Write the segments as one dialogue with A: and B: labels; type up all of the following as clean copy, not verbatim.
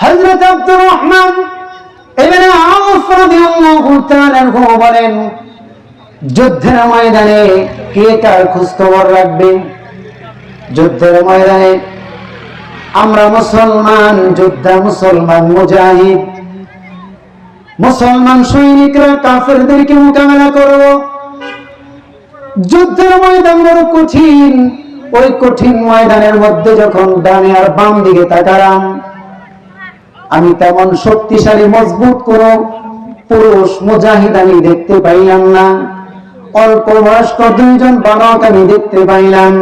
A: হযরত আব্দুর রহমান ইবনে আউফ রাদিয়াল্লাহু তাআলা আনহু বলেন, যুদ্ধের ময়দানে কে কার খোঁজ খবর রাখবে? যুদ্ধের ময়দানে আমরা মুসলমান যোদ্ধা, মুসলমান মুজাহিদ, মুসলমান সৈনিকরা কাফেরদেরকে মোকাবেলা করব। যুদ্ধের ময়দান বড় কঠিন। ওই কঠিন ময়দানের মধ্যে যখন ডানে আর বাম দিকে তাকালাম, আমি তেমন শক্তিশালী মজবুত কোন পুরুষ মুজাহিদ আমি দেখতে পাইলাম না। অল্প বয়স্ক দুইজন বালক আমি দেখতে পাইলাম।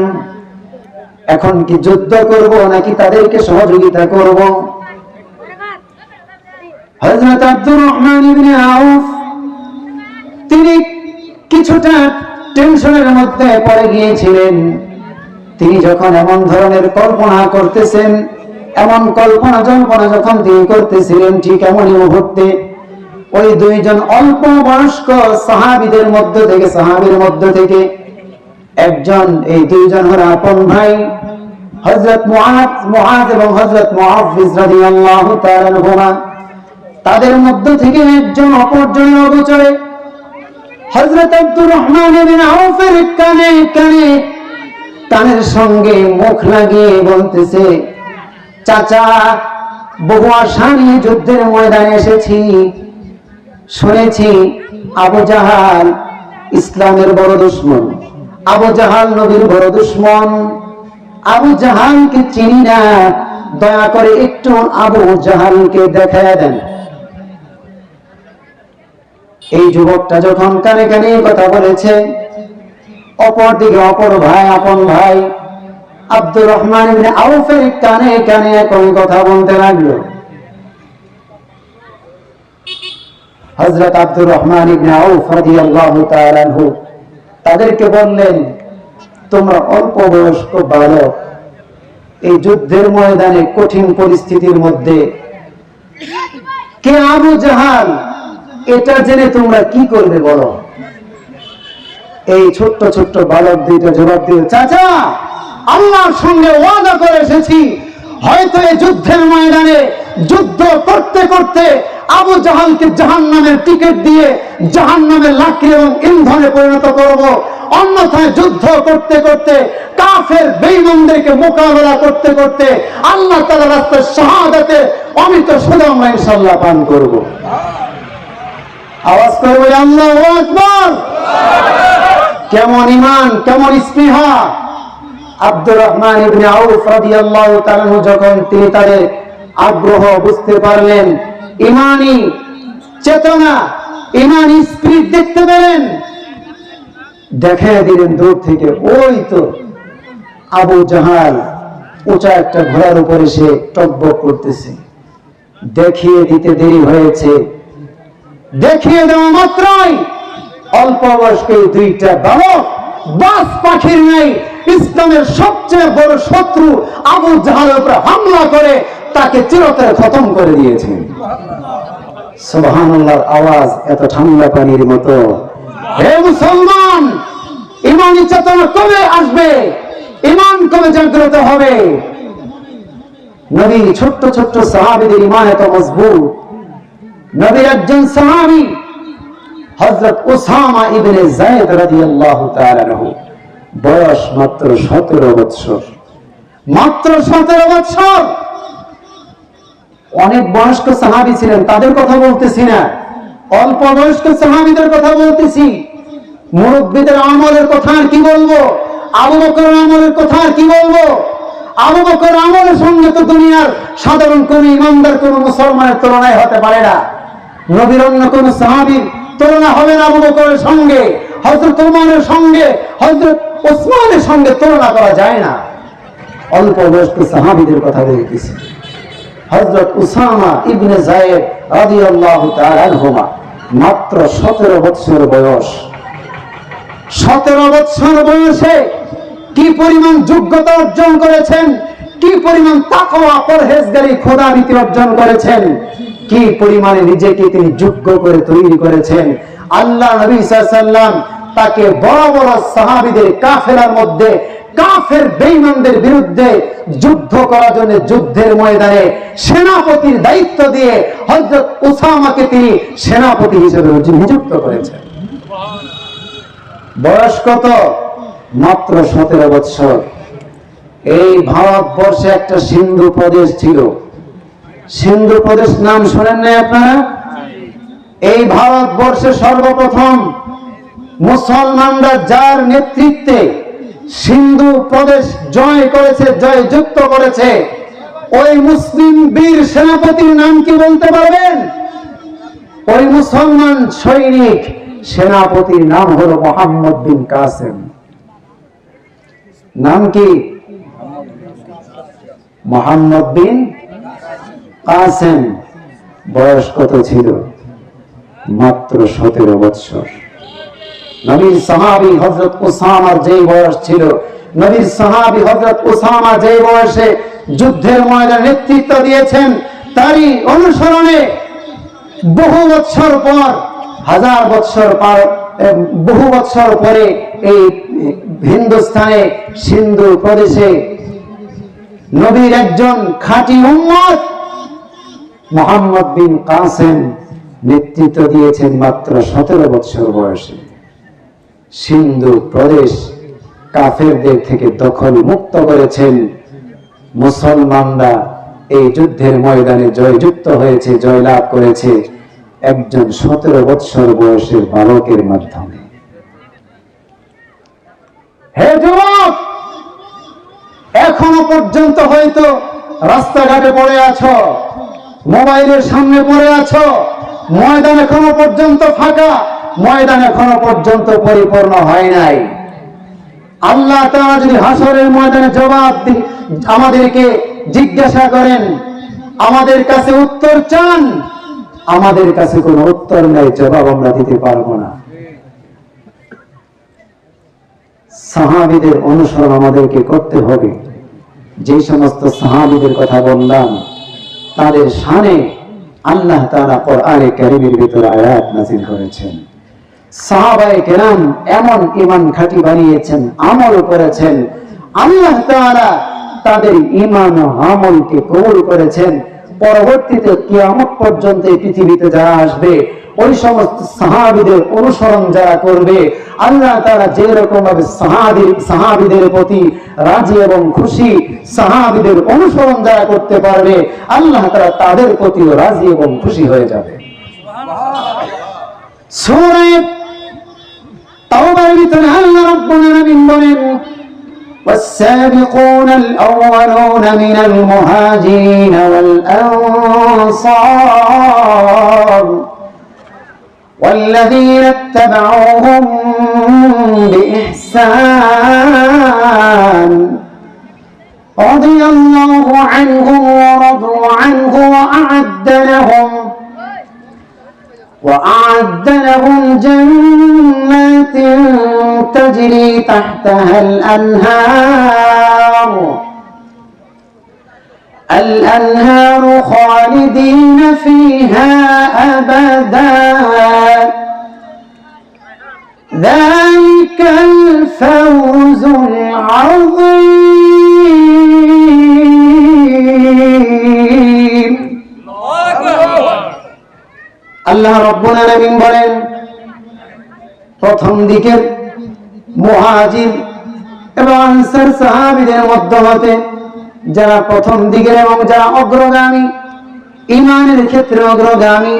A: এখন কি যুদ্ধ করব নাকি তাদেরকে সহযোগিতা করব? হযরত আব্দুর রহমান ইবনে আউফ তিনি কিছুটা টেনশনের মধ্যে পড়ে গিয়েছিলেন। তিনি যখন এমন ধরনের কল্পনা করতেছেন, এমন কল্পনা জল্পনা যখন তিনি করতেছিলেন, ঠিক এমনই মুহূর্তে ওই দুইজন অল্প বয়স্ক সাহাবীদের মধ্য থেকে একজন, এই দুইজন হলো আপন ভাই, হযরত মুআয এবং হযরত মুআফিজ রাদিয়াল্লাহু তাআলা আনহুমা। তাদের মধ্য থেকে একজন অপরজনের অগোচরে হযরত আব্দুর রহমান ইবনে আউফের কানের সঙ্গে মুখ লাগিয়ে বলতেছে, চাচা, বহু আশা নিয়ে যুদ্ধের ময়দানে এসেছি। শুনেছি আবু জাহাল ইসলামের বড় দুশমন, আবু জাহাল নবীর বড় দুশমন। আবু জাহালকে চিনি না, দয়া করে একটু আবু জাহালকে দেখায় দেন। এই যুবকটা যখন কানে কানে কথা বলেছে, অপরদিকে অপর ভাই, আপন ভাই আব্দুর রহমান ইবনে আউফের কানে কানে একই কথা বলতে লাগলো। হযরত আব্দুর রহমান ইবনে আউফ রাদিয়াল্লাহু তাআলা আনহু তাদেরকে বললেন, তোমরা অল্প বয়স্ক বালক, এই যুদ্ধের ময়দানে কঠিন পরিস্থিতির মধ্যে কে আবু জাহাল, এটা জেনে তোমরা কি করবে বলো? এই ছোট্ট ছোট্ট বালক দুইটা জবাব দিল, চাচা, আল্লাহর সঙ্গে ওয়াদা করে এসেছি, হয়তো এই যুদ্ধের ময়দানে যুদ্ধ করতে করতে আবু জাহালকে জাহান্নামের টিকিট দিয়ে জাহান্নামের লাকড়ি এবং ইন্ধনে পরিণত করব। অন্যথায় যুদ্ধ করতে করতে কাফের বেঈমানদেরকে মোকাবেলা করতে করতে আল্লাহ তাআলার রাস্তায় শাহাদাতে অমৃত সুধা আমরা ইনশাআল্লাহ পান করব। আওয়াজ করব আল্লাহু আকবার। কেমন ঈমান, কেমন স্পৃহা! আব্দুর রহমান ইবনে আউফ রাদিয়াল্লাহু তাআলা যখন তিনি তাদের আগ্রহ বুঝতে পারলেন, ঈমানি চেতনা, ঈমানি স্পিরিট দেখতে পেলেন, দেখায় দিলেন দূর থেকে, ওই তো আবু জাহাল উঁচা একটা ঘোড়ার উপরে সে টকবক করতেছে। দেখিয়ে দিতে দেরি হয়েছে। দেখিয়ে দেওয়া মাত্রই অল্প বয়স্ক দুইটা বালক বাস পাখির নেই ইসলামের সবচেয়ে বড় শত্রু আবু জাহালের উপর হামলা করে তাকে চিরতরে খতম করে দিয়েছে। সুবহানাল্লাহর আওয়াজ এত ঠান্ডা পানির মতো। হে মুসলমান, ঈমানি চেতনা কবে আসবে? ঈমান কবে জাগ্রত হবে? নবী ছোট্ট ছোট্ট সাহাবীদের ঈমান এত মজবুত। নবীর একজন সাহাবী হযরত উসামা ইবনে যায়েদ রাদিয়াল্লাহু তাআলা আনহু, বয়স মাত্র 17 বছর। মাত্র 17 বছর। অনেক বয়স্ক সাহাবী ছিলেন, তাদের কথা বলতেছি না, অল্প বয়স্ক সাহাবীদের কথা বলতেছি। মুরব্বিদের আমলের কথা আর কি বলবো? আবু বকরের আমলের কথা আর কি বলবো? আবু বকর আমলের সঙ্গে তো দুনিয়ার সাধারণ কোন ইমানদার কোন মুসলমানের তুলনায় হতে পারে না। নবীর অন্য কোন সাহাবীর তুলনা হবে না আবু বকরের সঙ্গে, হযরত ওমরের সঙ্গে, হযরত ওসমানের সঙ্গে তুলনা করা যায় না। অল্প বয়স্ক সাহাবীদের কথা বলতেছি। হযরত উসামা ইবনে যায়েদ রাদিয়াল্লাহু তাআলা আনহুমা মাত্র 17 বছর বয়স। 17 বছর বয়সে কি পরিমাণ যোগ্যতা অর্জন করেছেন, কি পরিমাণ তাকওয়া, পরহেজগারি, খোদাভীতি অর্জন করেছেন, কি পরিমাণে নিজেকে তিনি যোগ্য করে তৈরি করেছেন। আল্লাহ নবী সাল্লাল্লাহু আলাইহি ওয়াসাল্লাম তাকে বড় বড় সাহাবীদের কাফেলার মধ্যে কাফের বেঈমানদের বিরুদ্ধে যুদ্ধ করার জন্য যুদ্ধের ময়দানে সেনাপতির দায়িত্ব দিয়ে হযরত উসামাকে তিনি সেনাপতি হিসেবে নিযুক্ত করেছেন। বয়স কত? মাত্র 17 বছর। এই ভারতবর্ষে একটা সিন্ধু প্রদেশ ছিল। সিন্ধু প্রদেশ নাম শোনেন নাই আপনারা? এই ভারতবর্ষে সর্বপ্রথম মুসলমানরা যার নেতৃত্বে সিন্ধু প্রদেশ জয় করেছে, জয়যুক্ত করেছে, ওই মুসলিম বীর সেনাপতির নাম কি বলতে পারবেন? ওই মুসলমান সৈনিক সেনাপতির নাম হলো মোহাম্মদ বিন কাসেম। নাম কি? মোহাম্মদ বিন কাসেম। বয়স কত ছিল? মাত্র 17 বছর। নবীর সাহাবী হযরত উসামার যে বয়স ছিল, নবীর সাহাবী হযরত উসামা যে বয়সে যুদ্ধের ময়দানে নেতৃত্ব দিয়েছেন, তারই অনুসরণে বহু বছর পর, হাজার বছর পর, বহু বছর পরে এই হিন্দুস্তানে সিন্ধু প্রদেশে নবীর একজন খাঁটি উম্মত মোহাম্মদ বিন কাসেম নেতৃত্ব দিয়েছেন মাত্র 17 বছর বয়সে। সিন্ধু প্রদেশ কাফেরদের থেকে দখল মুক্ত করেছেন। মুসলমানরা এই যুদ্ধের ময়দানে জয়যুক্ত হয়েছে, জয়লাভ করেছে একজন 17 বছর বয়সের বালকের মাধ্যমে। হে যুবক, এখনো পর্যন্ত হয়তো রাস্তাঘাটে পড়ে আছো, মোবাইলের সামনে পড়ে আছো, ময়দান এখনো পর্যন্ত ফাঁকা, ময়দান এখনো পর্যন্ত পরিপূর্ণ হয় নাই। আল্লাহ তাআলা যদি হাসরের ময়দানে জবাব আমাদেরকে জিজ্ঞাসা করেন, আমাদের কাছে উত্তর চান, আমাদের কাছে কোনো উত্তর নাই, জবাব আমরা দিতে পারবো না। সাহাবীদের অনুসরণ আমাদেরকে করতে হবে। যে সমস্ত সাহাবীদের কথা বললাম, তাদের শানে আল্লাহ তাআলা কোরআনে কারীমের ভিতরে আয়াত নাযিল করেছেন। সাহাবায়ে কেরাম এমন ঈমান খাঁটি বানিয়েছেন, আমল করেছেন, আল্লাহ তাআলা তাদের ঈমান ও আমলকে কবুল করেছেন। পরবর্তীতে কিয়ামত পর্যন্ত এই পৃথিবীতে যারা আসবে, ওই সমস্ত সাহাবীদের অনুসরণ যারা করবে, আল্লাহ তাআলা যে রকম ভাবে সাহাবীদের প্রতি রাজি এবং খুশি, সাহাবীদের অনুসরণ যারা করতে পারবে, আল্লাহ তাআলা তাদের প্রতিও রাজি এবং খুশি হয়ে যাবে। সূরা তাওবার ভিতরে আল্লাহ রাব্বুল আলামিন বলেন, والسابقون الأولون من المهاجرين والأنصار والذين اتبعوهم بإحسان رضي الله عنهم ورضوا عنه وأعد لهم جنات تجري تحتها الأنهار خالدين فيها أبدا ذلك الفوز العظيم। আল্লাহ রাব্বুল আলামিন বলেন, প্রথম দিকের মুহাজির এবং আনসার সাহাবীদের মধ্য হতে যারা প্রথম দিকের এবং যারা অগ্রগামী, ঈমানের ক্ষেত্রে অগ্রগামী,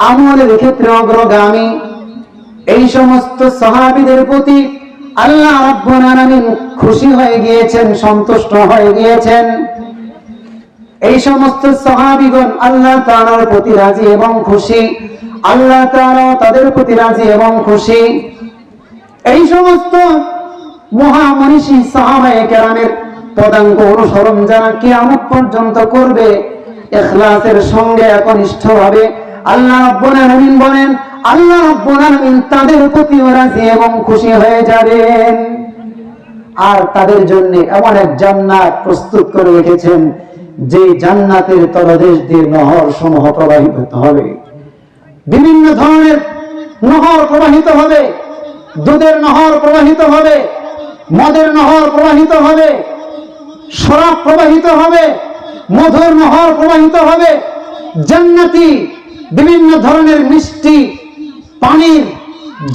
A: আমলের ক্ষেত্রে অগ্রগামী, এই সমস্ত সাহাবীদের প্রতি আল্লাহ রাব্বুল আলামিন খুশি হয়ে গিয়েছেন, সন্তুষ্ট হয়ে গিয়েছেন। এই সমস্ত সাহাবীগণ আল্লাহ তাআলার প্রতি রাজি এবং খুশি, আল্লাহ তাআলা তাদের প্রতি রাজি এবং খুশি। এই সমস্ত মহামনীষী সাহাবায়ে কেরামের পদাঙ্ক অনুসরণ যারা কিয়ামত পর্যন্ত করবে, ইখলাসের সঙ্গে একনিষ্ঠভাবে, আল্লাহ রাব্বুল আলামিন বলেন, আল্লাহ রাব্বুল আলামিন তাদের প্রতি রাজি এবং খুশি হয়ে যাবেন। আর তাদের জন্য এমন এক জান্নাত প্রস্তুত করে রেখেছেন, যে জান্নাতের তলদেশ দিয়ে নহর সমূহ প্রবাহিত হবে, বিভিন্ন ধরনের নহর প্রবাহিত হবে, দুধের নহর প্রবাহিত হবে, মদের নহর প্রবাহিত হবে, শরাব প্রবাহিত হবে, মধুর নহর প্রবাহিত হবে, জান্নাতি বিভিন্ন ধরনের মিষ্টি পানির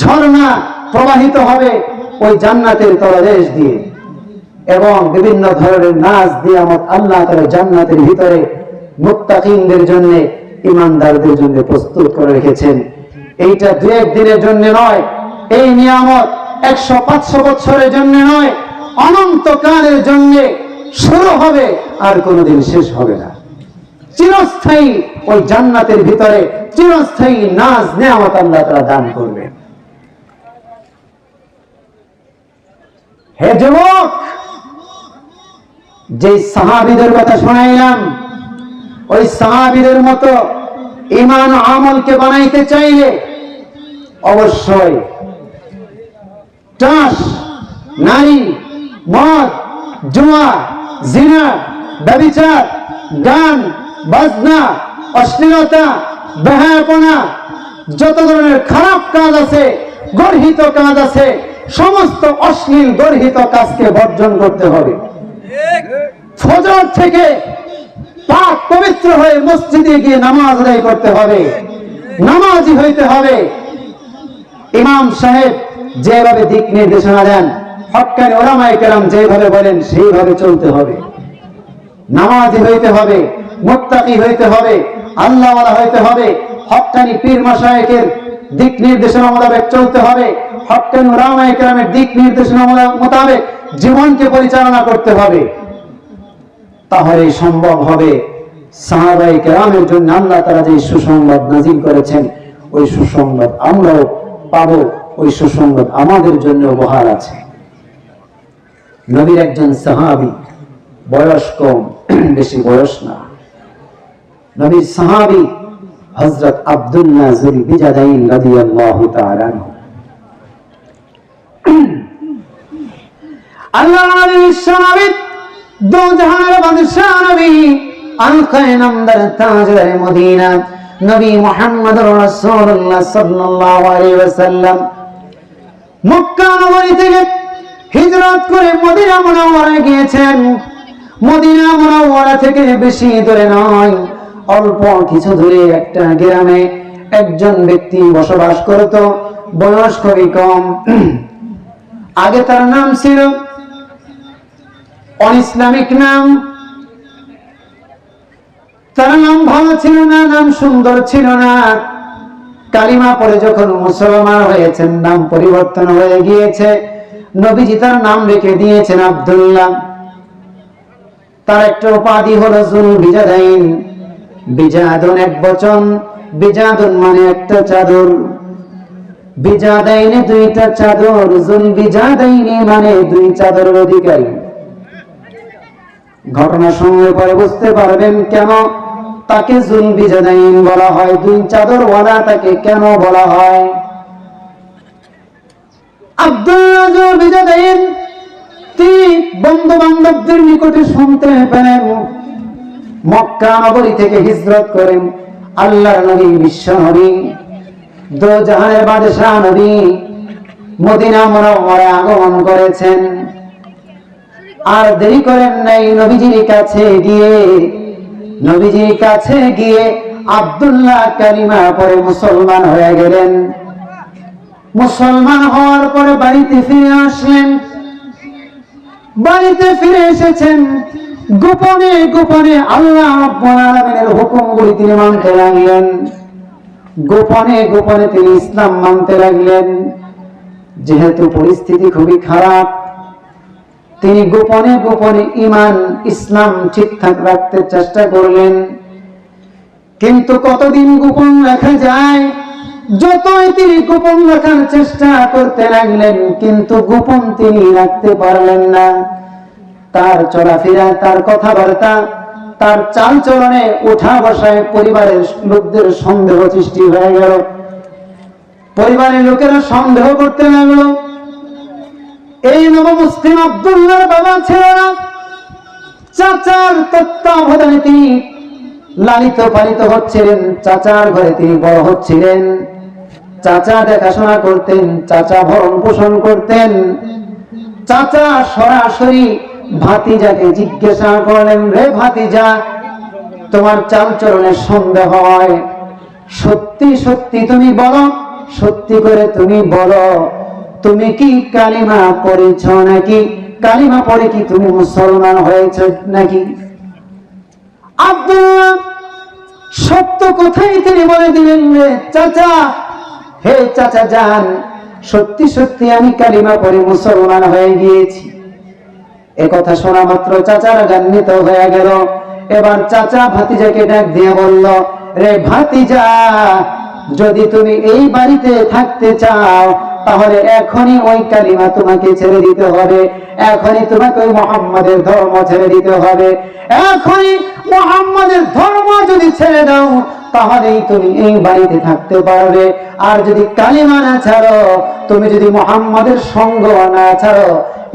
A: ঝর্ণা প্রবাহিত হবে ওই জান্নাতের তলদেশ দিয়ে, এবং বিভিন্ন ধরনের নাচ নিয়ামত আল্লাহ তাআলা জান্নাতের ভিতরে মুত্তাকিনদের জন্য, ঈমানদারদের জন্য প্রস্তুত করে রেখেছেন। এইটা দু এক দিনের জন্য নয়, এই নিয়ামত 100-500 বছরের জন্য নয়, অনন্তকালের জন্য শুরু হবে আর কোনোদিন শেষ হবে না। চিরস্থায়ী ওই জান্নাতের ভিতরে চিরস্থায়ী নাজ নিয়ামত আল্লাহ তাআলা দান করবেন। হে যুবক, যে সাহাবীদের কথা শোনাইলাম, ওই সাহাবীদের মতো ঈমান ও আমলকে বানাইতে চাইলে অবশ্যই টাস, নারী, মদ, জুয়া, জিনা, ব্যভিচার, গান, বাজনা, অশ্লীলতা, বেহায়াপনা, যত ধরনের খারাপ কাজ আছে, গর্হিত কাজ আছে, সমস্ত অশ্লীল গর্হিত কাজকে বর্জন করতে হবে। ফজর থেকে পাক পবিত্র হয়ে মসজিদে গিয়ে নামাজ আদায় করতে হবে, নামাজি হইতে হবে। ইমাম সাহেব যেভাবে দিক নির্দেশনা দেন, হক্কানি উলামায়ে কেরাম যেভাবে বলেন সেইভাবে চলতে হবে। নামাজি হইতে হবে, মুত্তাকি হইতে হবে, আল্লাহওয়ালা হইতে হবে, হক্কানি পীর মাশায়েখের দিক নির্দেশনা মোতাবেক চলতে হবে, হক্কানি উলামায়ে কেরামের দিক নির্দেশনা মোতাবেক জীবনকে পরিচালনা করতে হবে। তাহলে সম্ভব হবে সাহাবায়ে কেরামের জন্য আল্লাহ তাআলা যে সুসংবাদ নাজিল করেছেন, ওই সুসংবাদ আমরাও পাবো, ওই সুসংবাদ আমাদের জন্য উপহার আছে। নবীর একজন সাহাবী, বয়স কম, বেশি বয়স না, নবীর সাহাবী হযরত আব্দুল্লাহ যুল বিজাদাইন রাদিয়াল্লাহু তাআলা আনহু। আল্লাহর নবীর সাহাবী, দো জাহানের বাদশা নবী, আল-খায় নামদার তাজদার মদিনা নবী মুহাম্মদুর রাসূলুল্লাহ সাল্লাল্লাহু আলাইহি ওয়াসাল্লাম মক্কা নগরী থেকে হিজরত করে মদিনা মুনাওয়ারায় গিয়েছেন। মদিনা মুনাওয়ারা থেকে বেশি দূরে নয়, অল্প কিছু দূরে একটা গ্রামে একজন ব্যক্তি বসবাস করত, বয়স খুবই কম। আগে তার নাম ছিল অনইসলামিক নাম, তার নাম ভালো ছিল না, নাম সুন্দর ছিল না। কালিমা পড়ে যখন মুসলমান হয়েছেন, নাম পরিবর্তন হয়ে গিয়েছে। নবীজি তার নাম রেখে দিয়েছেন আব্দুল্লাহ। তার একটা উপাধি হলো যুল বিজাদাইন। বিজাদুন এক বচন, বিজাদুন মানে একটা চাদর, বিজাদাইনে দুইটা চাদর, যুল বিজাদাইনে মানে দুই চাদরের অধিকারী। ঘটনা শুনলে পরে বুঝতে পারবেন কেন তাকে যুল বিজাদাইন বলা হয়, দুই চাদরওয়ালা তাকে কেন বলা হয়। আব্দুল্লাহ যুল বিজাদাইন তিনি বন্ধু বান্ধবদের নিকটে শুনতে পেলেন, মক্কা নগরী থেকে হিজরত করেন আল্লাহর নবী, বিশ্ব নবী, দো জাহানের বাদশা নবী মদিনা মুনাওয়ারায় আগমন করেছেন। আর দেরি করেন নাই, নবীজির কাছে গিয়ে আব্দুল্লাহ কালিমা পড়ে মুসলমান হয়ে গেলেন। মুসলমান হওয়ার পরে বাড়িতে ফিরে আসলেন। বাড়িতে ফিরে এসেছেন, গোপনে গোপনে আল্লাহ রাব্বুল আলামিনের হুকুমগুলি তিনি মানতে লাগলেন। গোপনে গোপনে তিনি ইসলাম মানতে লাগলেন। যেহেতু পরিস্থিতি খুবই খারাপ, তিনি গোপনে গোপনে ঈমান ইসলাম ঠিকঠাক রাখতে চেষ্টা করলেন। কিন্তু কতদিন গোপন রাখা যায়? যতই তিনি গোপন রাখার চেষ্টা করতে লাগলেন, কিন্তু গোপন তিনি রাখতে পারলেন না। তার চলাফেরা, তার কথাবার্তা, তার চালচলনে, ওঠা বসায় পরিবারের লোকদের সন্দেহ সৃষ্টি হয়ে গেল। পরিবারের লোকেরা সন্দেহ করতে লাগলো। এই নবমুসলিম আব্দুল্লাহর বাবা ছিল না, চাচার তত্ত্বাবধানে তিনি লালিত পালিত হচ্ছিলেন, চাচার ঘরে তিনি বড় হচ্ছিলেন। চাচা দেখাশোনা করতেন, চাচা ভরণ পোষণ করতেন। চাচা সরাসরি ভাতিজাকে জিজ্ঞাসা করলেন, রে ভাতিজা, তোমার চালচরণের সন্দেহ হয়, সত্যি সত্যি তুমি বলো, সত্যি করে তুমি বলো, তুমি কি কালিমা পড়েছ নাকি? কালিমা পড়ে কি তুমি মুসলমান হয়েছ নাকি? আব্দুল্লাহ সত্য কথাই তিনি বলে দিলেন, রে চাচা, হে চাচা যান, সত্যি সত্যি আমি কালিমা পড়ে মুসলমান হয়ে গিয়েছি। এ কথা শোনা মাত্র চাচা রাগান্বিত হয়ে গেল। এবার চাচা ভাতিজাকে ডাক দিয়ে বলল, রে ভাতিজা, যদি তুমি এই বাড়িতে থাকতে চাও তাহলে এখনই ওই কালিমা তোমাকে ছেড়ে দিতে হবে, এখনই তোমাকে ওই মুহাম্মাদের ধর্ম ছেড়ে দিতে হবে। এখনই মুহাম্মাদের ধর্ম যদি ছেড়ে দাও তাহলেই তুমি এই বাড়িতে থাকতে পারবে। আর যদি কালিমা না ছাড়ো, তুমি যদি মুহাম্মাদের সঙ্গ না ছাড়ো,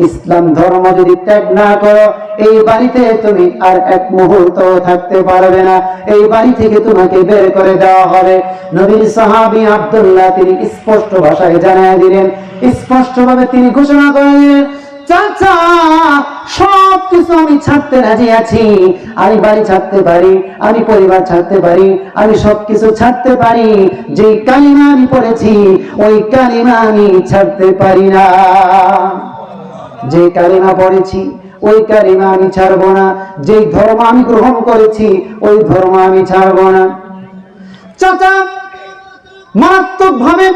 A: ইসলাম ধর্ম যদি ত্যাগ না করো, এই বাড়িতে তুমি আর এক মুহূর্ত থাকতে পারবে না, এই বাড়ি থেকে তোমাকে বের করে দেওয়া হবে। নবীর সাহাবী আব্দুল্লাহ তিনি স্পষ্ট ভাষায় জানিয়ে দিলেন, স্পষ্টভাবে তিনি ঘোষণা করে দিলেন, চাচা সব কিছু আমি ছাড়তে রাজি আছি, আমি বাড়ি ছাড়তে পারি, আমি পরিবার ছাড়তে পারি, আমি সবকিছু ছাড়তে পারি, যে কালিমা আমি পড়েছি ওই কালিমা আমি ছাড়তে পারি না। যে কালিমা পড়েছি ওই কালিমা আমি ছাড়বো না, যে ধর্ম আমি গ্রহণ করেছি ওই ধর্ম আমি ছাড়বো না। চাচা মারাত্মক ভাবে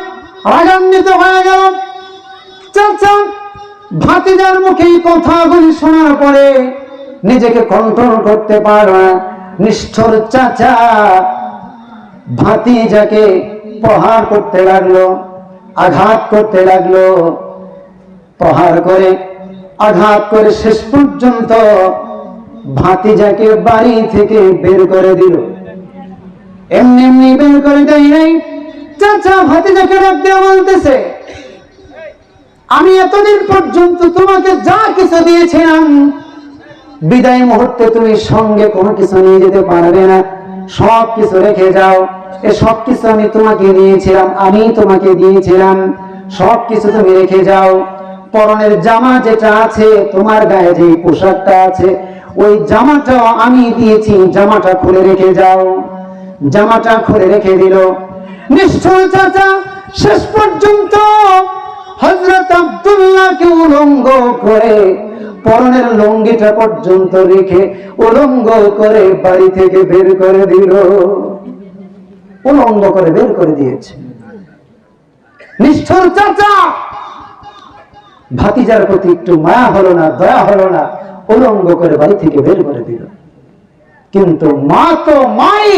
A: রাগান্বিত হয়ে গেল। চাচা ভাতিজার মুখে এই কথাগুলি শোনার পরে নিজেকে কন্ট্রোল করতে পারল না। নিষ্ঠুর চাচা ভাতিজাকে প্রহার করতে লাগলো, আঘাত করতে লাগলো, প্রহার করে আঘাত করে শেষ পর্যন্ত ভাতিজাকে বাড়ি থেকে বের করে দিল। এমনি এমনি বের করে দেয় নাই। চাচা ভাতিজাকে ডাক দিয়ে বলতেছে, আমি এতদিন পর্যন্ত তোমাকে যা কিছু দিয়েছিলাম, বিদায় মুহূর্তে তুমি সঙ্গে কোনো কিছু নিয়ে যেতে পারবে না, সব কিছু রেখে যাও। এ সব কিছু আমি তোমাকে দিয়েছিলাম, আমি তোমাকে দিয়েছিলাম, সব কিছু তুমি রেখে যাও। পরনের জামা যেটা আছে, তোমার গায়ে যে পোশাকটা আছে, ওই জামাটাও আমি দিয়েছি, জামাটা খুলে রেখে যাও। জামাটা খুলে রেখে দিল। নিষ্ঠুর চাচা শেষ পর্যন্ত হযরত আব্দুল্লাহকে উলঙ্গ করে, পরনের লুঙ্গিটা পর্যন্ত রেখে উলঙ্গ করে বাড়ি থেকে বের করে দিল। উলঙ্গ করে বের করে দিয়েছে। নিষ্ঠুর চাচা ভাতিজার প্রতি একটু মায়া হলো না, দয়া হলো না, উলঙ্গ করে বাড়ি থেকে বের করে দিল। কিন্তু মা তো মাই,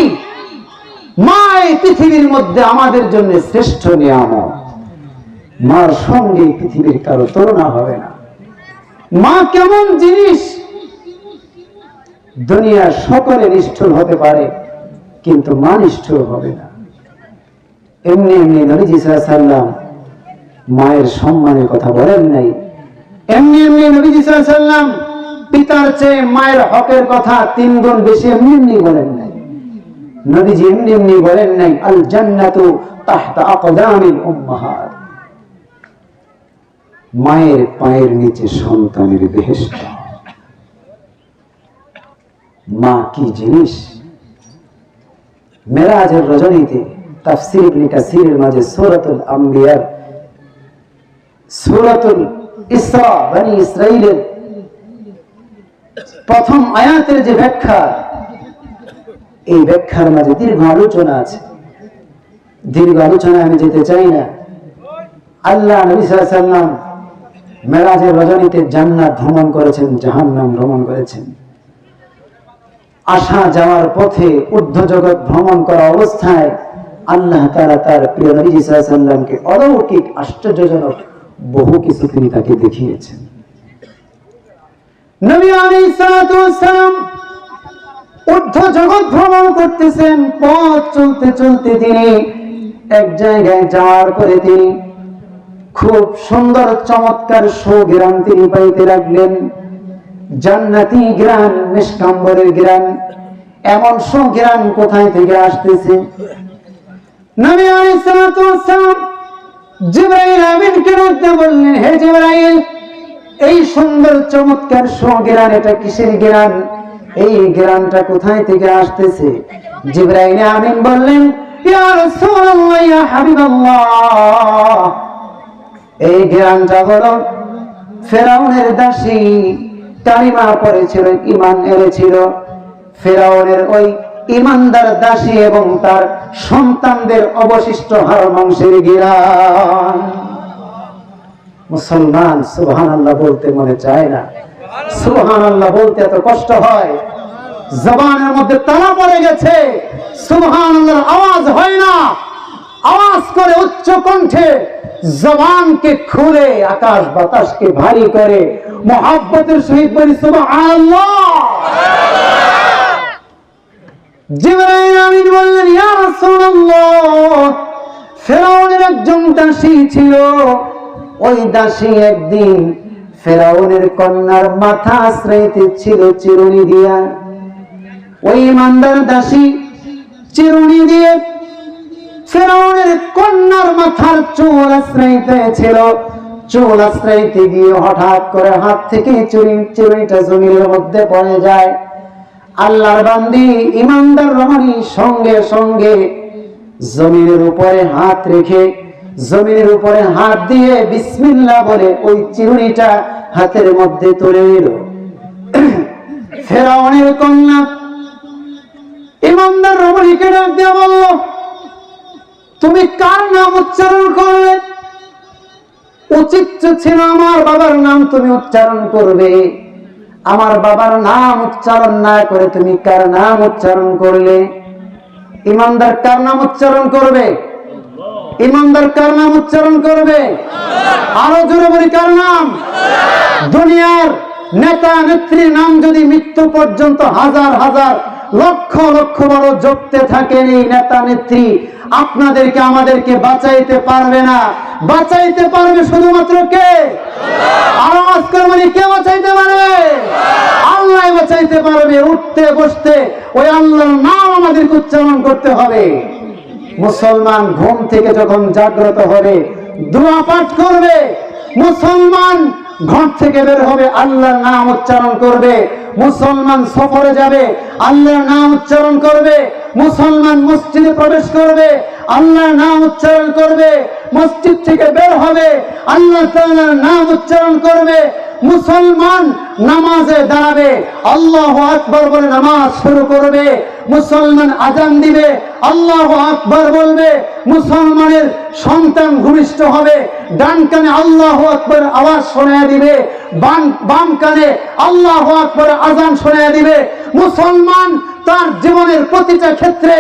A: মাই পৃথিবীর মধ্যে আমাদের জন্য শ্রেষ্ঠ নিয়ামত। মার সঙ্গে পৃথিবীর কারো তুলনা হবে না। মা কেমন জিনিস? দুনিয়ার সকলে নিষ্ঠুর হতে পারে, কিন্তু মা নিষ্ঠুর হবে না। এমনি এমনি নবীজি সাল্লাল্লাহু আলাইহি ওয়াসাল্লাম মায়ের সম্মানের কথা বলেন নাই। এমনি এমনি নবীজি সাল্লাল্লাহু আলাইহি ওয়াসাল্লাম পিতার চেয়ে মায়ের হকের কথা 3 গুণ বেশি এমনি এমনি বলেন নাই। নবীজি এমনি এমনি বলেন নাই, আল জান্নাতু তাহতা আকদামিল উম্মাহাত, মায়ের পায়ের নিচে সন্তানের বেহেশত। মা কি জিনিস? মেরাজের রজনীতে তাফসীর ইবনে কাসীরের মাঝে সূরাতুল আম্বিয়ার সূরাতুল ইসরা বনি ইসরাঈলের প্রথম আয়াতের যে ব্যাখ্যা, এই ব্যাখ্যার মাঝে দীর্ঘ আলোচনা আছে। দীর্ঘ আলোচনায় আমি যেতে চাই না। আল্লাহ নবী সাল্লাল্লাহু আলাইহি ওয়াসাল্লাম মেরাজের রজনীতে জান্নাত ভ্রমণ করেছেন, জাহান্নাম ভ্রমণ করেছেন। আসা যাওয়ার পথে ঊর্ধ্ব জগৎ ভ্রমণ করা অবস্থায় আল্লাহ তাআলা তার প্রিয় নবী সাল্লাল্লাহু আলাইহি ওয়াসাল্লামকে অলৌকিক আশ্চর্যজনক বহু কিছু তিনি তাকে দেখিয়েছেন। নবী আলাইহিস সালাতু ওয়াস সালাম ঊর্ধ্ব জগৎ ভ্রমণ করতেছেন। পথ চলতে চলতে তিনি এক জায়গায় যাওয়ার পরে তিনি খুব সুন্দর চমৎকার সুঘ্রাণ তিনি পাইতে লাগলেন। জান্নাতি ঘ্রাণ, মিষ্কাম্বরের ঘ্রাণ। এমন সুঘ্রাণ কোথায় থেকে আসতেছে? নবী আলাইহিস সালাতু ওয়াস সালাম জিবরাইল আমিনকে ডাকতে বললেন, হে জিবরাইল, এই সুন্দর চমৎকার সুগ্রাণ, এটা কিসের গ্রাণ? এই গ্রাণটা কোথায় থেকে আসতেছে? জিবরাইল আমিন বললেন, ইয়া রাসূলুল্লাহ, ইয়া হাবিবাল্লাহ, এই গ্রাণটা হলো ফেরাউনের দাসী কালিমা পড়েছিল, ঈমান এনেছিল। ফেরাউনের ওই ঈমানদার দাসী এবং তার সন্তানদের অবশিষ্ট হাড় মাংসের গ্রাণ। মুসলমান সুবহানাল্লাহ বলতে মনে চায় না, সুবহানাল্লাহ বলতে এত কষ্ট হয়, জবানের মধ্যে তালা পড়ে গেছে, সুবহানাল্লাহর আওয়াজ হয় না। আওয়াজ করে উচ্চ কণ্ঠে, জবানকে খুলে আকাশ বাতাসকে ভারী করে মুহাব্বতের সহিত বলি সুবহানাল্লাহ। জিবরাইল আমিন বললেন, ইয়া রাসূলুল্লাহ, ফেরাউনের একজন দাসী ছিল। ওই দাসী একদিন ফেরাউনের কন্যার মাথা আশ্রাইতে ছিল চিরুনি দিয়া। ওই ইমানদার দাসী চিরুনি দিয়ে ফেরাউনের কন্যার মাথার চুল আশ্রাইতে ছিল। চুল আশ্রাইতে গিয়ে হঠাৎ করে হাত থেকে চিরুনিটা জমিনের মধ্যে পড়ে যায়। আল্লাহর বান্দি ইমানদার রমণী সঙ্গে সঙ্গে জমিনের উপরে হাত রেখে, জমিনের উপরে হাত দিয়ে বিসমিল্লাহ বলে ওই চিরুনিটা হাতের মধ্যে তুলে নিল। ফেরাউনের কন্যা ইমানদার রমণীকে ডাক দিয়ে বলল, তুমি কার নাম উচ্চারণ করলে? উচিত ছিল আমার বাবার নাম তুমি উচ্চারণ করবে। আমার বাবার নাম উচ্চারণ না করে তুমি কার নাম উচ্চারণ করলে? ইমানদার কার নাম উচ্চারণ করবে? ইমানদার কার নাম উচ্চারণ করবে? আরো জোরে বলি, কার নাম? দুনিয়ার নেতা নেত্রীর নাম যদি মৃত্যু পর্যন্ত হাজার হাজার লক্ষ লক্ষ বড় জপতে থাকেন এই নেতা নেত্রী, আপনাদেরকে আমাদেরকে বাঁচাইতে পারবে না। বাঁচাইতে পারবে শুধুমাত্র কে? আওয়াজ করে বলি, কে বাঁচাইতে পারবে? আল্লাহ বাঁচাইতে পারবে। উঠতে বসতে ওই আল্লাহর নাম আমাদেরকে উচ্চারণ করতে হবে। মুসলমান ঘুম থেকে যখন জাগ্রত হবে দোয়া পাঠ করবে। মুসলমান ঘর থেকে বের হবে আল্লাহর নাম উচ্চারণ করবে। মুসলমান সফরে যাবে আল্লাহর নাম উচ্চারণ করবে। মুসলমান মসজিদে প্রবেশ করবে আল্লাহর নাম উচ্চারণ করবে। মসজিদ থেকে বের হবে আল্লাহ তাআলার নাম উচ্চারণ করবে। মুসলমান নামাজে দাঁড়াবে আল্লাহু আকবার বলে নামাজ শুরু করবে। মুসলমান আজান দিবে আল্লাহু আকবার বলবে। মুসলমানের সন্তান ভূমিষ্ঠ হবে, ডান কানে আল্লাহু আকবার আওয়াজ শোনায় দিবে, বাম কানে আল্লাহু আকবার আজান শোনায় দিবে। মুসলমান তার জীবনের প্রতিটা ক্ষেত্রে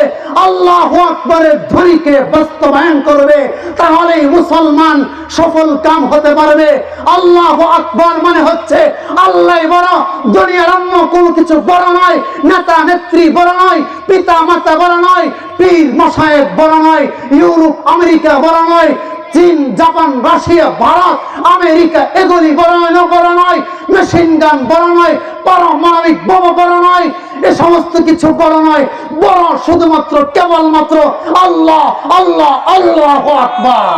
A: আল্লাহু আকবারের ধ্বনিকে বাস্তবায়ন করবে, তাহলেই মুসলমান সফল কাম হতে পারবে। আল্লাহু আকবার মানে হচ্ছে আল্লাহ বড়, দুনিয়ার অন্য কোনো কিছু বড় নয়, নেতা নেত্রী বড় নয়, পিতা মাতা বড় নয়, পীর মশায়েখ বড় নয়, ইউরোপ আমেরিকা বড় নয়, চীন জাপান রাশিয়া ভারত আমেরিকা এগুলি বড় নয়, মেশিন গান বড় নয়, পারমাণবিক বোমা বড় নয়, এ সমস্ত কিছু বড় নয়। বড় শুধুমাত্র কেবলমাত্র আল্লাহ আল্লাহ আল্লাহু আকবার।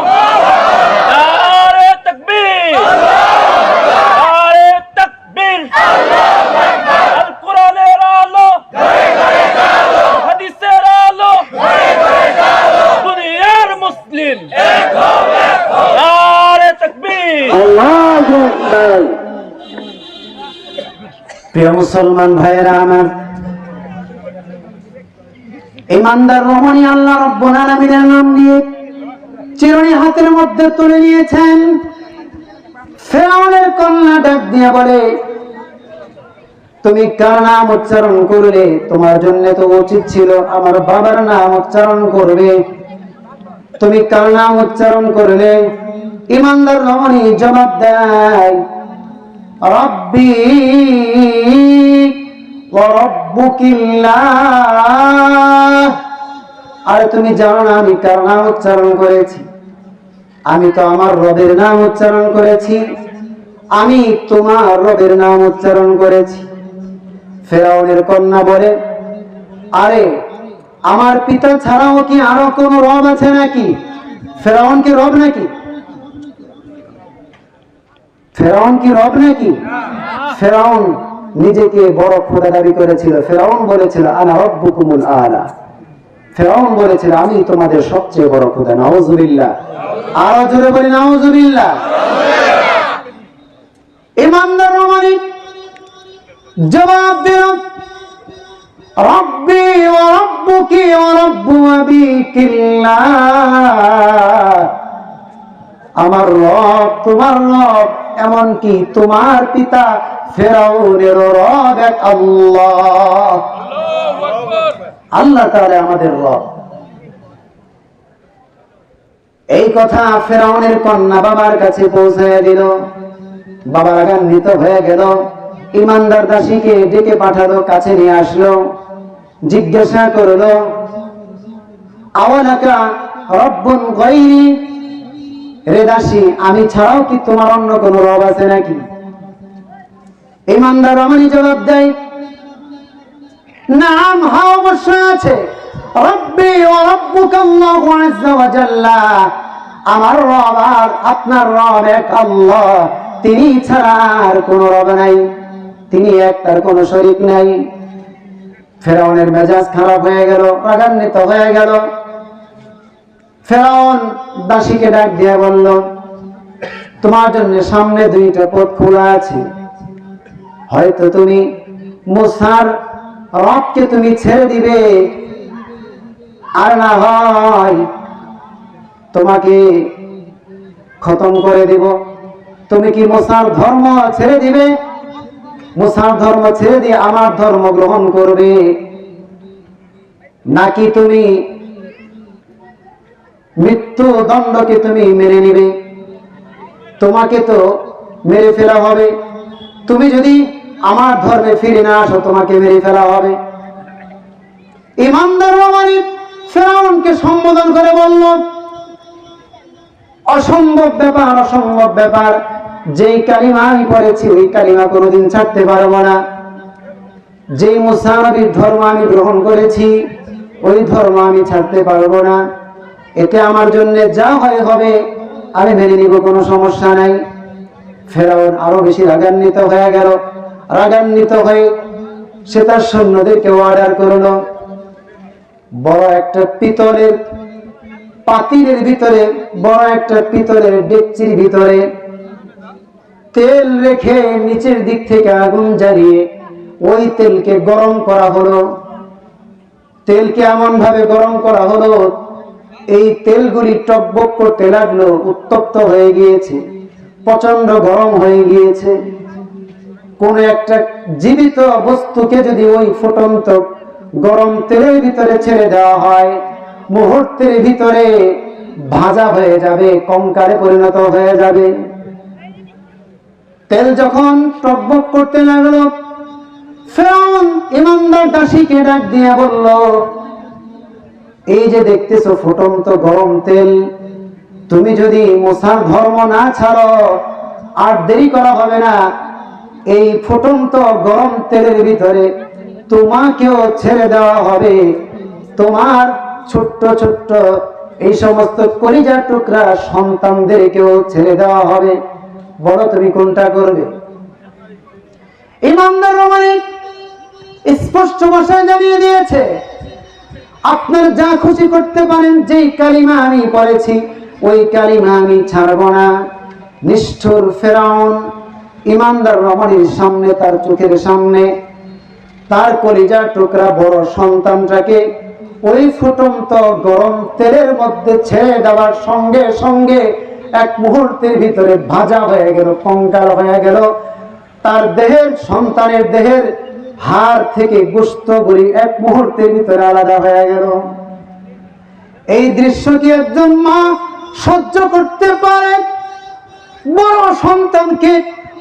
A: নারে তাকবীর, নারে তাকবীর। আল কোরআনের আলো হাদিসের আলো দুনিয়ার মুসলিম নারে তাকবীর, আল্লাহু আকবার। প্রিয় মুসলমান ভাইয়েরা আমার, ইমানদার রমণী আল্লাহ রাব্বুল আলামিনের নাম নিয়ে চিরুনি হাতের মধ্যে তুলে নিয়েছেন। ফেরাউনের কন্যা ডাক দিয়ে বলে, তুমি কার নাম উচ্চারণ করলে? তোমার জন্য তো উচিত ছিল আমার বাবার নাম উচ্চারণ করবে। তুমি কার নাম উচ্চারণ করলে? ইমানদার রমণী জবাব দেয়, রব্বি ওয়া রব্বুকিল্লাহ। আর তুমি জানো না আমি কার নাম উচ্চারণ করেছি? আমি তো আমার রবের নাম উচ্চারণ করেছি, আমি তোমার রবের নাম উচ্চারণ করেছি। ফেরাউনের কন্যা বলে, আরে আমার পিতা ছাড়াও কি আরো কোন রব আছে নাকি? ফেরাউন কি রব নাকি? ফেরাউন কি রব নাকি? ফেরাউন নিজেকে বড় খোদা দাবি করেছিল। ফেরাউন বলেছিল আনা রাব্বুকুমুল আলা। ফেরাউন বলেছিল আমি তোমাদের সবচেয়ে বড় খোদা। নাউজুবিল্লাহ। আরো জোরে বলি নাউজুবিল্লাহ। ইমানদার মানে জবাব দিল রব্বি ওয়া রাব্বুকি ওয়া রাব্বু আবিকিল্লাহ। আমার রব তোমার রব, এমনকি তোমার পিতা ফেরাউনের রব এক আল্লাহ। আল্লাহ তাআলা আমাদের রব। এই কথা ফেরাউনের কন্যা বাবার কাছে পৌঁছায় দিল। বাবা রাগান্বিত হয়ে গেল। ইমানদার দাসীকে ডেকে পাঠালো, কাছে নিয়ে আসলো, জিজ্ঞাসা করলো আওয়ালাকা রব্বুন গায়রি, রে দাসী আমি ছাড়াও কি তোমার অন্য কোন রব আছে নাকি? ইমানদার রমণী জবাব দেয় নাম, হ্যাঁ অবশ্যই আছে। রব্বি ওয়া রাব্বুকাল্লাহু আযজা ওয়া জাল্লা। আমার রব আর আপনার রব এক আল্লাহ, তিনি ছাড়া আর কোনো রব নাই, তিনি এক, তার কোনো শরীক নাই। ফেরাউনের মেজাজ খারাপ হয়ে গেল, রাগান্বিত হয়ে গেল। ফেরাউন দাসীকে ডাক দিয়ে বলল তোমার জন্য সামনে দুইটা পথ খোলা আছে। হয়তো তুমি মুসার রবকে তুমি ছেড়ে দিবে, আর না হয় তোমাকে খতম করে দিব। তুমি কি মুসার ধর্ম ছেড়ে দিবে? মুসার ধর্ম ছেড়ে দিয়ে আমার ধর্ম গ্রহণ করবে, নাকি তুমি মৃত্যু দণ্ডকে তুমি মেনে নিবে? তোমাকে তো মেরে ফেলা হবে। তুমি যদি আমার ধর্মে ফিরে না আসো তোমাকে মেরে ফেলা হবে। ইমানদার রমানি ফেরাউনকে সম্বোধন করে বলল অসম্ভব ব্যাপার, অসম্ভব ব্যাপার। যেই কালিমা আমি পড়েছি ওই কালিমা কোনোদিন ছাড়তে পারবো না। যেই মুসা নবীর ধর্ম আমি গ্রহণ করেছি ওই ধর্ম আমি ছাড়তে পারবো না। এতে আমার জন্য যা হয় হবে, আমি মেনে নিব, কোনো সমস্যা নাই। ফেরাউন আরো বেশি রাগান্বিত হয়ে গেল। রাগান্বিত হয়ে সে তার সৈন্যদেরকে অর্ডার করলো বড় একটা পিতলের পাতিলের ভিতরে, বড় একটা পিতলের ডেকচির ভিতরে তেল রেখে নিচের দিক থেকে আগুন জ্বালিয়ে ওই তেলকে গরম করা হলো। তেলকে এমন ভাবে গরম করা হলো এই তেলগুলি টকবক করতে লাগলো, উত্তপ্ত হয়ে গিয়েছে, প্রচন্ড গরম হয়ে গিয়েছে। কোন একটা জীবিত বস্তুকে যদি ওই ফুটন্ত গরম তেলের ভিতরে ছেড়ে দেওয়া হয় মুহূর্তের ভিতরে ভাজা হয়ে যাবে, কঙ্কালে পরিণত হয়ে যাবে। তেল যখন টকবক করতে লাগলো ফেরাউন ইমানদার দাসীকে ডাক দিয়ে বলল এই যে দেখতেছো ফুটন্ত গরম তেল, তুমি যদি মুসার ধর্ম না ছাড়ো আর দেরি করা হবে না, এই ফুটন্ত গরম তেলের ভিতরে তোমাকেও ছেড়ে দেওয়া হবে, তোমার ছোট্ট ছোট্ট এই সমস্ত কলিজার টুকরা সন্তানদেরকেও ছেড়ে দেওয়া হবে। বলো তুমি কোনটা করবে? ইমানদার রমানি স্পষ্ট ভাষায় জানিয়ে দিয়েছে আপনার যা খুশি করতে পারেন, যেই কালিমা আমি পড়েছি ওই কালিমা আমি ছাড়ব না। নিষ্ঠুর ফেরাউন ইমানদার রমানির সামনে, তার চোখের সামনে তার কলিজার টুকরা বড় সন্তানটাকে ওই ফুটন্ত গরম তেলের মধ্যে ছেড়ে দেওয়ার সঙ্গে সঙ্গে এক মুহূর্তের ভিতরে ভাজা হয়ে গেল, কঙ্কাল হয়ে গেল। তার দেহের, সন্তানের দেহের হাড় থেকে গোশতগুলি এক মুহূর্তের ভিতরে আলাদা হয়ে গেল। এই দৃশ্য কি একজন মা সহ্য করতে পারে? বড় সন্তানকে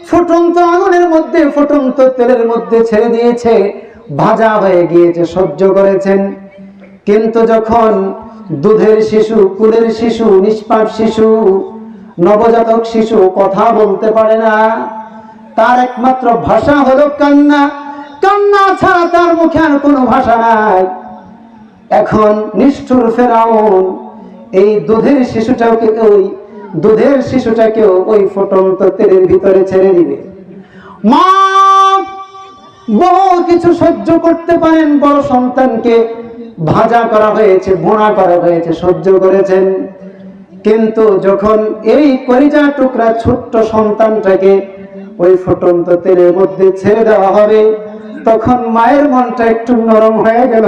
A: ফুটন্ত আগুনের মধ্যে, ফুটন্ত তেলের মধ্যে ছেড়ে দিয়েছে, ভাজা হয়ে গিয়েছে, সহ্য করেছেন। কিন্তু যখন দুধের শিশু, কুলের শিশু, নিষ্পাপ শিশু, নবজাতক শিশু কথা বলতে পারে না, তার একমাত্র ভাষা হলো কান্না, কান্না ছাড়া তার মুখে আর কোনো ভাষা নাই। এখন নিষ্ঠুর ফেরাউন এই দুধের শিশুটাকে ওই দুধের শিশুটাকেও ওই ফুটন্ত তেলের ভিতরে ছেড়ে দিবে। মা বহু কিছু সহ্য করতে পারেন, বড় সন্তানকে ভাজা করা হয়েছে, বোনা করা হয়েছে, সহ্য করেছেন। কিন্তু যখন এই কলিজা টুকরা ছোট্ট সন্তানটাকে ওই ফুটন্ত তেলের মধ্যে ছেড়ে দেওয়া হবে, তখন মায়ের মনটা একটু নরম হয়ে গেল।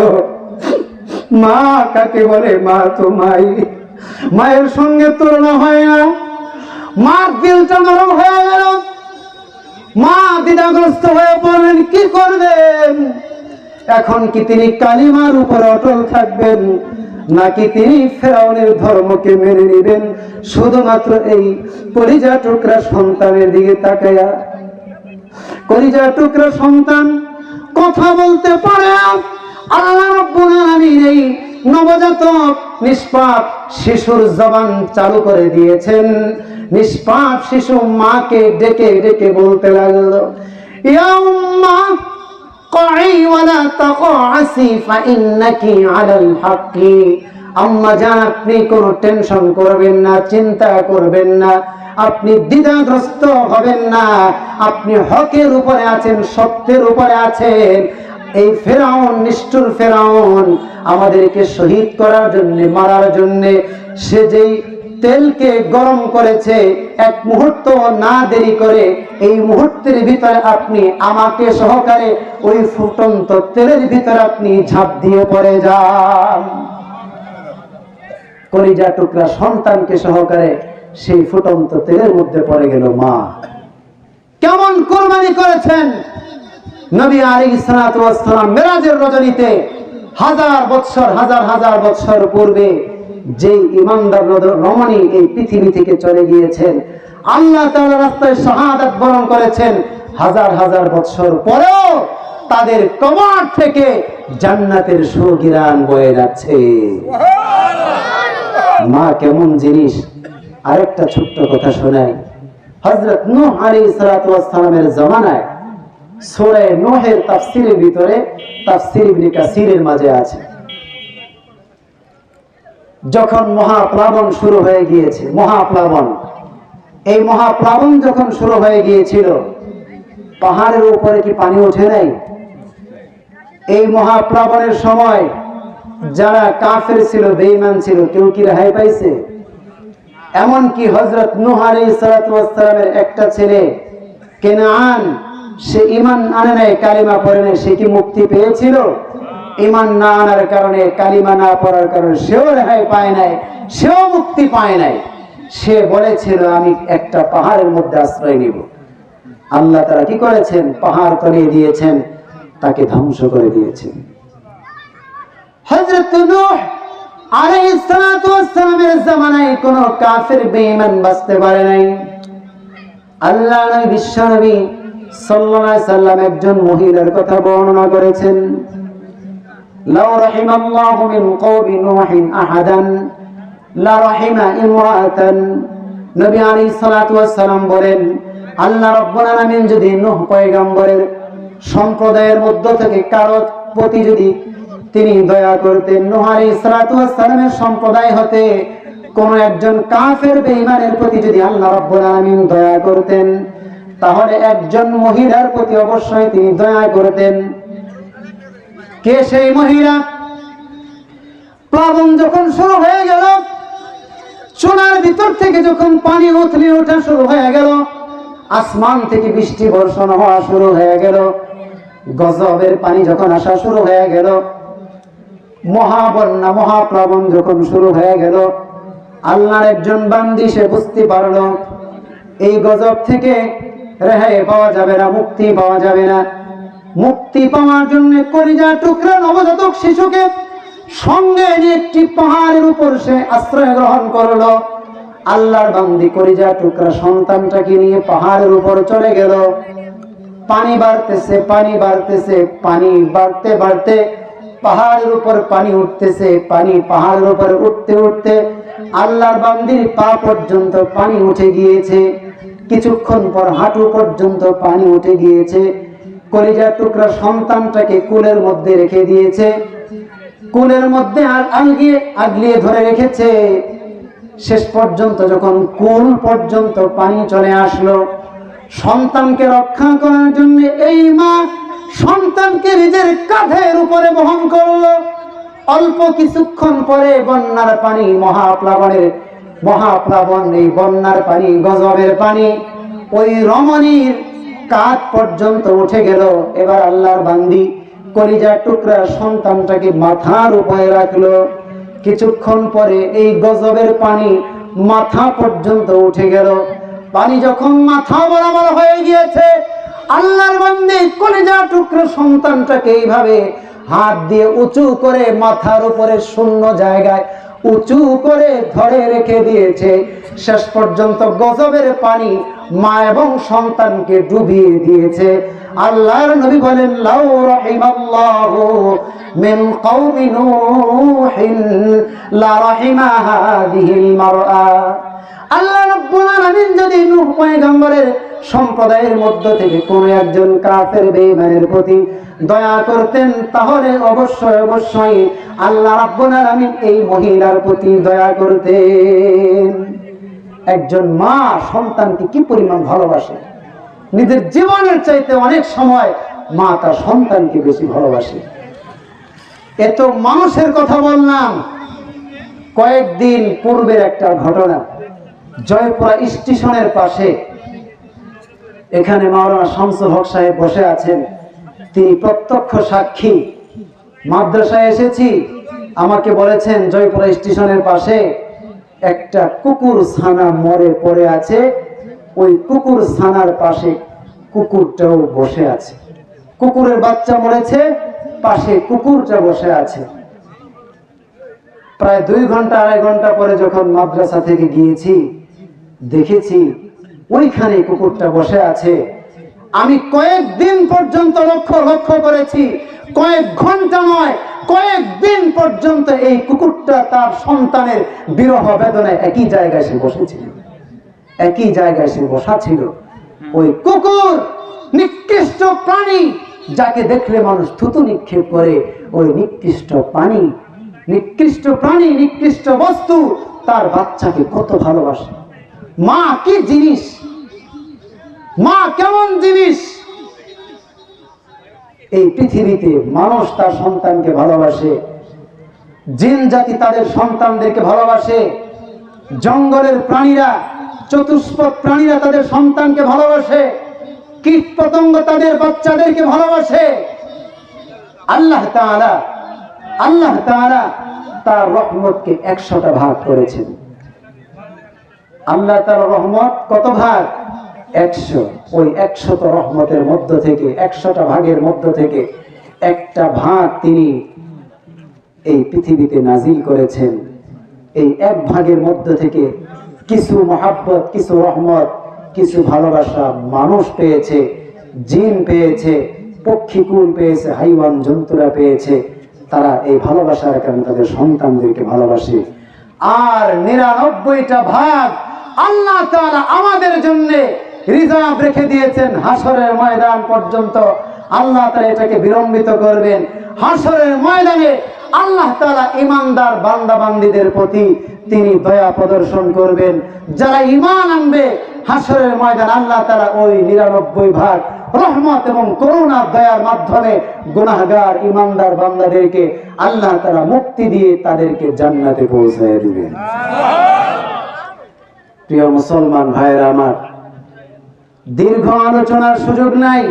A: মা কাকে বলে? মা তো মাই, মায়ের সঙ্গে তুলনা হয় না। মার দিলটা নরম হয়ে গেল। মা দ্বিধাগ্রস্ত হয়ে পড়লেন, কি করবেন? এখন কি তিনি কালিমার উপর অটল থাকবেন, নাকি তিনি ফেরাউনের ধর্মকে মেনে নেবেন? শুধুমাত্র এই কলিজা টুকরা সন্তানের দিকে তাকায়া। কলিজা টুকরা সন্তান কথা বলতে পারে। আল্লাহ রাব্বুল আলামিন এই নবজাতক নিষ্পাপ শিশুর জবান চালু করে দিয়েছেন। নিষ্পাপ শিশু মাকে ডেকে ডেকে বলতে লাগলো, ইয়া উম্মা قعي ولا تقعسي فإنك على الحق। আম্মা জান, আপনি কোনো টেনশন করবেন না, চিন্তা করবেন না, আপনি দ্বিধাগ্রস্ত হবেন না, আপনি হকের উপরে আছেন, সত্যের উপরে আছেন। এই ফেরাউন, নিষ্ঠুর ফেরাউন আমাদেরকে শহীদ করার জন্য, মারার জন্য সে যেই তেলকে গরম করেছে, এক মুহূর্ত না দেরি করে এই মুহূর্তের ভিতরে আপনি আমাকে সহকারে ওই ফুটন্ত তেলের ভিতরে আপনি ঝাঁপ দিয়ে পড়ে যান। কলিজা টুকরা সন্তানকে সহকারে সেই ফুটন্ত তেলের মধ্যে পড়ে গেল মা। কেমন কুরবানি করেছেন নবী আলাইহিস সালাতু ওয়াস সালাম মেরাজের রজনীতে, হাজার বৎসর পূর্বে যে ইমানদার রমণী এই পৃথিবী থেকে চলে গিয়েছেন, আল্লাহ তাআলার রাস্তায় শাহাদাত বরণ করেছেন, হাজার বৎসর পরেও তাদের কবর থেকে জান্নাতের সুঘ্রাণ বয়ে যাচ্ছে। মা কেমন জিনিস। আরেকটা ছোট্ট কথা শোনাই। হযরত নূহ আলাইহিস সালাতু ওয়াস সালামের জামানায় সূরা নূহের তাফসীরের ভিতরে, তাফসীর ইবনে কাসীরের মাঝে আছে, যখন মহাপ্লাবন শুরু হয়ে গিয়েছে, এই মহাপ্লাবন যখন শুরু হয়ে গিয়েছিল, পাহাড়ের উপরে কি পানি ওঠে নাই? এই মহাপ্লাবনের সময় যারা কাফের ছিল, বেঈমান ছিল, কেউ কি রেহাই পাইছে? এমনকি হযরত নূহ আলাইহিস সালাতু ওয়াস সালামের একটা ছেলে কেনান, সে ঈমান আনে নাই, কালিমা পড়ে নাই, সে কি মুক্তি পেয়েছিল? ঈমান না আনার কারণে, কালিমা না পড়ার কারণে সেও রেহাই পায় নাই, সেও মুক্তি পায় নাই। সে বলেছিল আমি একটা পাহাড়ের মধ্যে আশ্রয় নিব। আল্লাহ তাআলা কি করেছেন? পাহাড় তলিয়ে দিয়েছেন, তাকে ধ্বংস করে দিয়েছেন। হযরত নূহ আলাইহিস সালাতু ওয়াস সালামের জামানায় কোন কাফের বেঈমান বাঁচতে পারে নাই। আল্লাহ নবী, বিশ্ব নবী সাল্লাল্লাহু আলাইহি সাল্লাম একজন মহিলার কথা বর্ণনা করেছেন, লাউ রাহিমাল্লাহু মিন কওমি নূহিন আহাদান লা রাহিমা ইমরাআতান। নবী আলাইহিস সালাতু ওয়াস সালাম বলেন, আল্লাহ রাব্বুল আলামিন যদি নূহ পয়গম্বরের সম্প্রদায়ের মধ্য থেকে কারো প্রতি যদি তিনি দয়া করতেন, নূহ আলাইহিস সালাতু ওয়াস সালামের সম্প্রদায় হতে কোন একজন কাফের বেঈমানের প্রতি যদি আল্লাহ রাব্বুল আলামিন দয়া করতেন, তাহলে একজন মহিলার প্রতি অবশ্যই তিনি দয়া করতেন। কে সেই মহিলা? প্লাবন যখন শুরু হয়ে গেল, চুলার ভিতর থেকে যখন পানি উথলে ওঠা শুরু হয়ে গেল, আসমান থেকে বৃষ্টি বর্ষণ হওয়া শুরু হয়ে গেল, গজবের পানি যখন আসা শুরু হয়ে গেল, মহাবন্যা মহাপ্লাবন যখন শুরু হয়ে গেল, আল্লাহর একজন বান্দি সে বুঝতে পারলো এই গজব থেকে রেহাই পাওয়া যাবে না, মুক্তি পাওয়া যাবে না। মুক্তি পাওয়ার জন্য কলিজা টুকরা নবজাতক শিশুকে সঙ্গে নিয়ে একটি পাহাড়ের উপর সে আশ্রয় গ্রহণ করলো। আল্লাহর বান্দি কলিজা টুকরা সন্তানটাকে নিয়ে পাহাড়ের উপর চলে গেল। পানি বাড়তেছে, পানি বাড়তে বাড়তে পাহাড়ের উপর পানি উঠতেছে, পানি পাহাড়ের উপর উঠতে উঠতে আল্লাহর বান্দির পা পর্যন্ত পানি উঠে গিয়েছে। কিছুক্ষণ পর হাঁটু পর্যন্ত পানি উঠে গিয়েছে। কলিজার টুকরা সন্তানটাকে কোলের মধ্যে রেখে দিয়েছে, কোলের মধ্যে আগলিয়ে ধরে রেখেছে। শেষ পর্যন্ত যখন কুল পর্যন্ত পানি চলে আসলো, সন্তানকে রক্ষা করার জন্য এই মা সন্তানকে নিজের কাঁধের উপরে বহন করলো। অল্প কিছুক্ষণ পরে বন্যার পানি, মহাপ্লাবন, এই বন্যার পানি, গজবের পানি ওই রমণীর কাঁধ পর্যন্ত উঠে গেল। এবার আল্লাহর বান্দি কলিজার টুকরা সন্তানটাকে মাথার উপরে রাখলো। কিছুক্ষণ পরে এই গজবের পানি মাথা পর্যন্ত উঠে গেল। পানি যখন মাথা বরাবর হয়ে গিয়েছে, আল্লাহর বান্দি কলিজার টুকরা সন্তানটাকে এইভাবে হাত দিয়ে উঁচু করে মাথার উপরে শূন্য জায়গায় উঁচু করে ধরে রেখে দিয়েছে। শেষ পর্যন্ত গজবের পানি মা এবং সন্তানকে ডুবিয়ে দিয়েছে। আল্লাহর নবী বলেন, লাউ রাহিমাল্লাহু মিন কওমি নূহিন লা রাহিমা হাযিহিল মারআ। আল্লাহ রাব্বুল আলামিন যদি নূহ পয়গম্বরের সম্প্রদায়ের মধ্য থেকে কোন একজন কাফের বেঈমানের প্রতি দয়া করতেন, তাহলে অবশ্যই আল্লাহ রাব্বুল আলামিন এই মহিলার প্রতি দয়া করতেন। একজন মা সন্তানকে কি পরিমাণ ভালোবাসে, নিজের জীবনের চাইতে অনেক সময় মা তার সন্তানকে বেশি ভালোবাসে। এত মানুষের কথা বললাম। কয়েকদিন পূর্বের একটা ঘটনা, জয়পুরা স্টেশনের পাশে, এখানে মাওলানা শামসুল হক সাহেব বসে আছেন, তিনি প্রত্যক্ষ সাক্ষী। মাদ্রাসায় এসেছি, আমাকে বলেছেন জয়পুরা স্টেশনের পাশে একটা কুকুর ছানা মরে পড়ে আছে, ওই কুকুর ছানার পাশে কুকুরটাও বসে আছে। কুকুরের বাচ্চা মরেছে, পাশে কুকুরটা বসে আছে। প্রায় 2 ঘন্টা 2.5 ঘন্টা পরে যখন মাদ্রাসা থেকে গিয়েছি, দেখেছি ওইখানে কুকুরটা বসে আছে। আমি কয়েকদিন পর্যন্ত লক্ষ্য করেছি, কয়েক ঘন্টা নয়, কয়েকদিন পর্যন্ত এই কুকুরটা তার সন্তানের বিরহ বেদনায় একই জায়গায় সে বসেছিল, একই জায়গায় সে বসা ছিল। ওই কুকুর নিকৃষ্ট প্রাণী, যাকে দেখলে মানুষ থুতু নিক্ষেপ করে, ওই নিকৃষ্ট প্রাণী, নিকৃষ্ট বস্তু তার বাচ্চাকে কত ভালোবাসে। মা কি জিনিস, মা কেমন জিনিস। এই পৃথিবীতে মানুষ তার সন্তানকে ভালোবাসে, জিন জাতি তাদের সন্তানদেরকে ভালোবাসে, জঙ্গলের প্রাণীরা, চতুষ্পদ প্রাণীরা তাদের সন্তানকে ভালোবাসে, কীট পতঙ্গ তাদের বাচ্চাদেরকে ভালোবাসে। আল্লাহ তাআলা তার রহমতকে 100টা ভাগ করেছেন। আল্লাহ তার রহমত কত ভাগ? 100। ওই 100 রহমতের মধ্য থেকে, 100টা ভাগের মধ্য থেকে একটা ভাগ তিনি এই পৃথিবীতে নাজিল করেছেন। এই এক ভাগের মধ্য থেকে কিছু মহাব্বত, কিছু রহমত, কিছু ভালোবাসা মানুষ পেয়েছে, জিন পেয়েছে, পক্ষীকুল পেয়েছে, হাইওয়ান জন্তুরা পেয়েছে। তারা এই ভালোবাসার কারণে তাদের সন্তানদেরকে ভালোবাসে। আর 99টা ভাগ আল্লাহ তাআলা আমাদের জন্য রিজার্ভ রেখে দিয়েছেন হাসরের ময়দান পর্যন্ত। আল্লাহ তাআলা এটাকে বিলম্বিত করবেন। হাসরের ময়দানে আল্লাহ তাআলা ঈমানদার বান্দা বান্দীদের প্রতি তিনি দয়া প্রদর্শন করবেন। যারা ঈমান আনবে, হাসরের ময়দান আল্লাহ তাআলা ওই 99 ভাগ রহমত এবং করুণা দয়ার মাধ্যমে গুনাহগার ঈমানদার বান্দাদেরকে আল্লাহ তাআলা মুক্তি দিয়ে তাদেরকে জান্নাতে পৌঁছায় দিবেন। প্রিয় মুসলমান ভাইরা আমার, দীর্ঘ আলোচনার সুযোগ নাই।